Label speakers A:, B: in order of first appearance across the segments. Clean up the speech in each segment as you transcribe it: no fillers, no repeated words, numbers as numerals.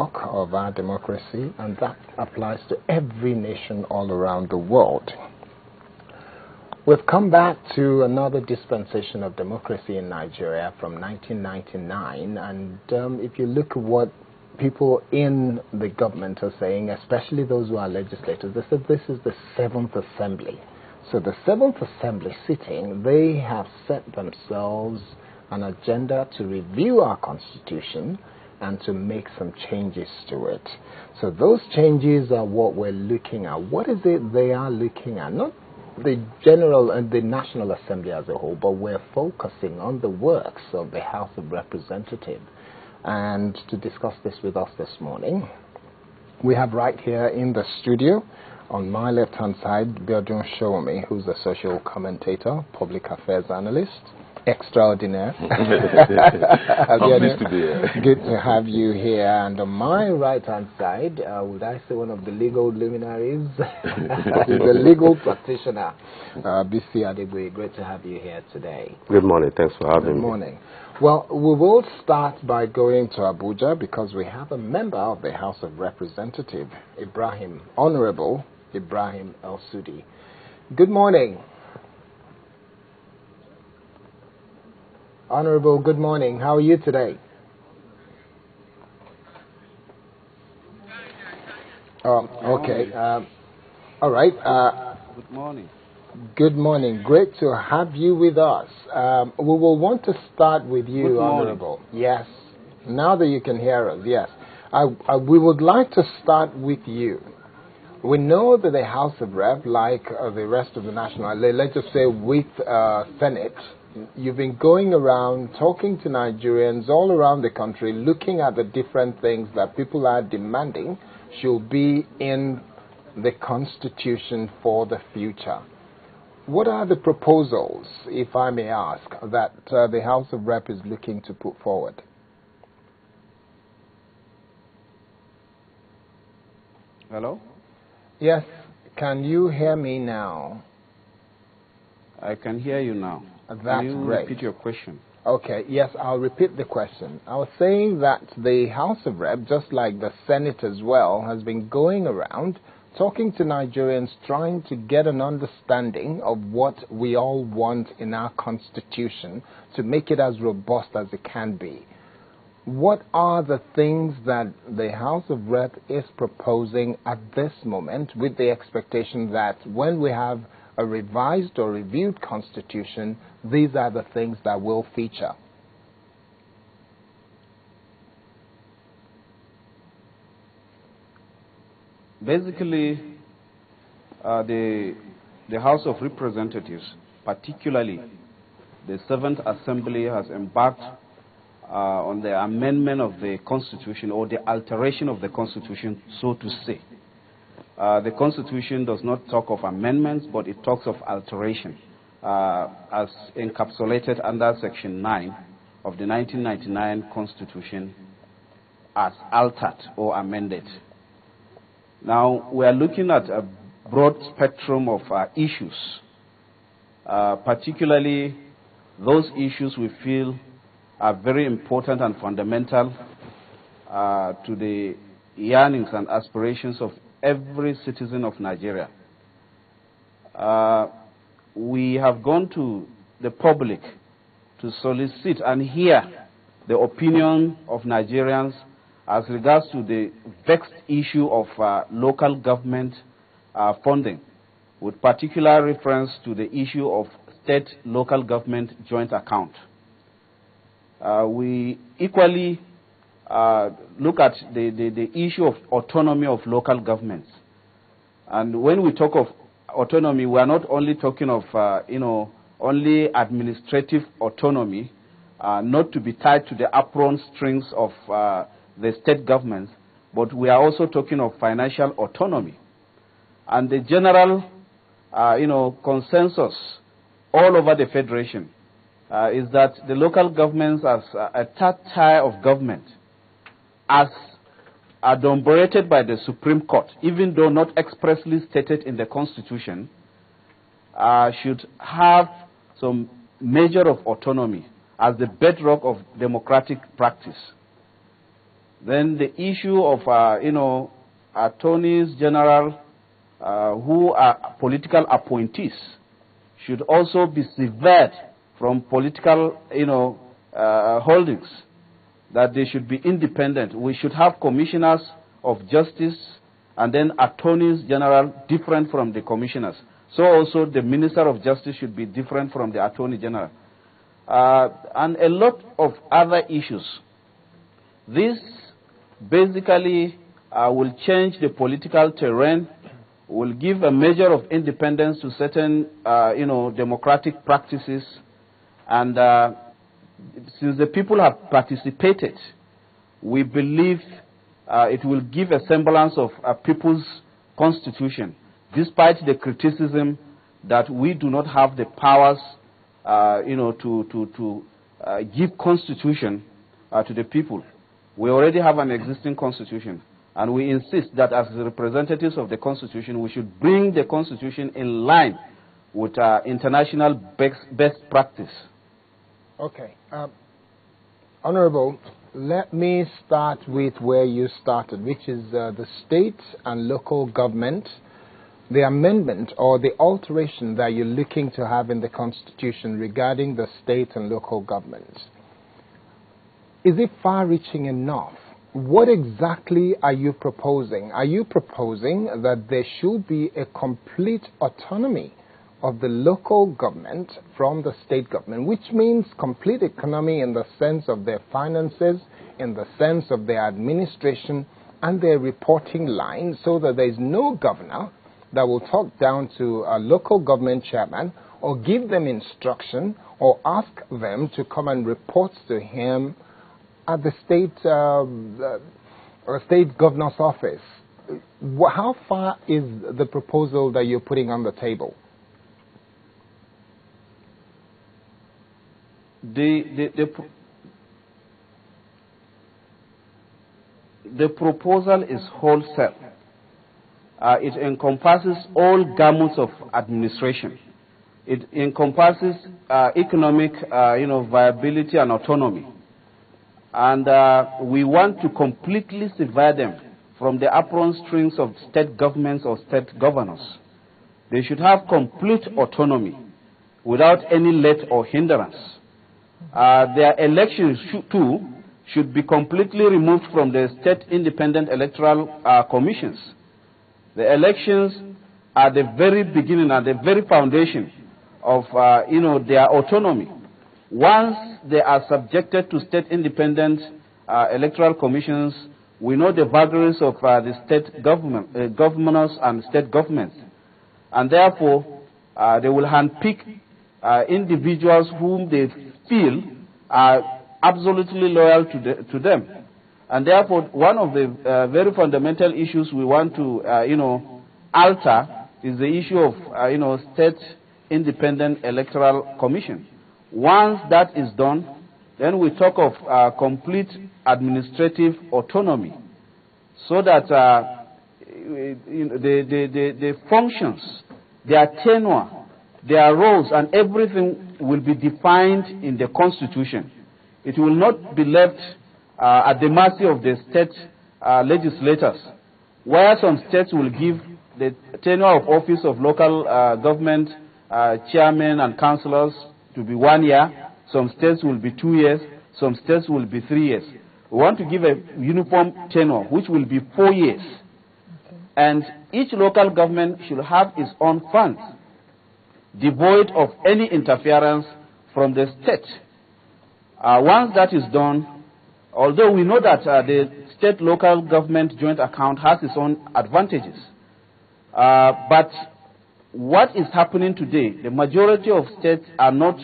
A: bedrock of our democracy, and that applies to every nation all around the world. We've come back to another dispensation of democracy in Nigeria from 1999, and if you look at what people in the government are saying, especially those who are legislators, they said this is the 7th Assembly. So the 7th Assembly sitting, they have set themselves an agenda to review our Constitution and to make some changes to it. So those changes are what we're looking at. What is it they are looking at? Not the general and the National Assembly as a whole, but we're focusing on the works of the House of Representatives. And to discuss this with us this morning, we have right here in the studio, on my left-hand side, Biodun Sowunmi, who's a social commentator, public affairs analyst, extraordinaire.
B: Pleased to be here.
A: Good to have you here. And on my right-hand side, would I say one of the legal luminaries? He's a legal practitioner, Bisi Adegbuyi. Great to have you here today.
C: Good morning. Thanks for having me.
A: Good morning. Well, we will start by going to Abuja because we have a member of the House of Representatives, Honorable Ibrahim El-Sudi. Good morning. Honorable, good morning. How are you today? Okay. All right.
B: Good morning.
A: Good morning. Great to have you with us. We will want to start with you, Honorable. Yes. Now that you can hear us, yes. We would like to start with you. We know that the House of Rep, like the rest of the national, let's just say with Senate, you've been going around talking to Nigerians all around the country, looking at the different things that people are demanding should be in the Constitution for the future. What are the proposals, if I may ask, that the House of Rep is looking to put forward?
B: Hello?
A: Yes. Can you hear me now?
B: I can hear you now.
A: That's
B: can you
A: great.
B: Repeat your question?
A: Okay, yes, I'll repeat the question. I was saying that the House of Rep, just like the Senate as well, has been going around talking to Nigerians, trying to get an understanding of what we all want in our Constitution to make it as robust as it can be. What are the things that the House of Rep is proposing at this moment with the expectation that when we have a revised or reviewed Constitution, these are the things that will feature?
B: Basically, the House of Representatives, particularly the 7th Assembly, has embarked on the amendment of the Constitution, or the alteration of the Constitution, so to say. The Constitution does not talk of amendments, but it talks of alteration, as encapsulated under Section 9 of the 1999 Constitution as altered or amended. Now, we are looking at a broad spectrum of issues, particularly those issues we feel are very important and fundamental to the yearnings and aspirations of every citizen of Nigeria. We have gone to the public to solicit and hear the opinion of Nigerians as regards to the vexed issue of local government funding, with particular reference to the issue of state-local government joint account. We equally look at the issue of autonomy of local governments. And when we talk of autonomy, we are not only talking of, only administrative autonomy, not to be tied to the apron strings of the state governments, but we are also talking of financial autonomy. And the general, consensus all over the Federation is that the local governments as a third tier of government, as adumbrated by the Supreme Court, even though not expressly stated in the Constitution, should have some measure of autonomy as the bedrock of democratic practice. Then the issue of, attorneys general who are political appointees should also be severed from political, holdings, that they should be independent. We should have commissioners of justice and then attorneys general different from the commissioners. So also the minister of justice should be different from the attorney general. And a lot of other issues. This basically will change the political terrain, will give a measure of independence to certain, democratic practices. And since the people have participated, we believe it will give a semblance of a people's constitution, despite the criticism that we do not have the powers, to give constitution to the people. We already have an existing constitution, and we insist that as the representatives of the constitution, we should bring the constitution in line with international best practice.
A: Okay. Honorable, let me start with where you started, which is the state and local government, the amendment or the alteration that you're looking to have in the Constitution regarding the state and local government. Is it far-reaching enough? What exactly are you proposing? Are you proposing that there should be a complete autonomy of the local government from the state government, which means complete autonomy in the sense of their finances, in the sense of their administration and their reporting line, so that there is no governor that will talk down to a local government chairman or give them instruction or ask them to come and report to him at the state governor's office? How far is the proposal that you're putting on the table?
B: The proposal is wholesale. It encompasses all gamut of administration. It encompasses economic, viability and autonomy. And we want to completely sever them from the apron strings of state governments or state governors. They should have complete autonomy without any let or hindrance. Their elections too should be completely removed from the state independent electoral commissions. The elections are the very beginning and the very foundation of their autonomy. Once they are subjected to state independent electoral commissions, we know the vagaries of the state governors and state governments, and therefore they will handpick individuals whom they feel are absolutely loyal to them. And therefore, one of the very fundamental issues we want to, alter is the issue of, state independent electoral commission. Once that is done, then we talk of complete administrative autonomy, so that the functions, their tenure, their roles, and everything will be defined in the Constitution. It will not be left at the mercy of the state legislators, where some states will give the tenure of office of local government chairmen and councillors to be 1 year, some states will be 2 years, some states will be 3 years. We want to give a uniform tenure, which will be 4 years. Okay. And each local government should have its own funds, devoid of any interference from the state. Once that is done, although we know that the state-local government joint account has its own advantages, but what is happening today, the majority of states are not,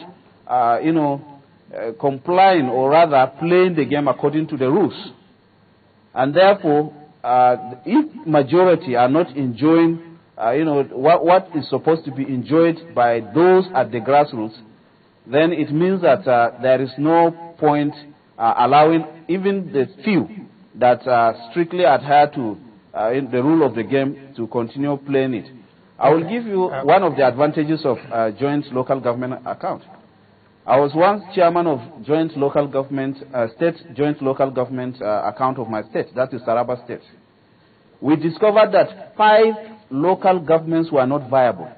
B: complying, or rather playing the game according to the rules. And therefore, if majority are not enjoying, what is supposed to be enjoyed by those at the grassroots, then it means that there is no point allowing even the few that strictly adhere to the rule of the game to continue playing it. I will give you one of the advantages of joint local government account. I was once chairman of joint local government, state joint local government account of my state, that is Taraba State. We discovered that 5 local governments were not viable.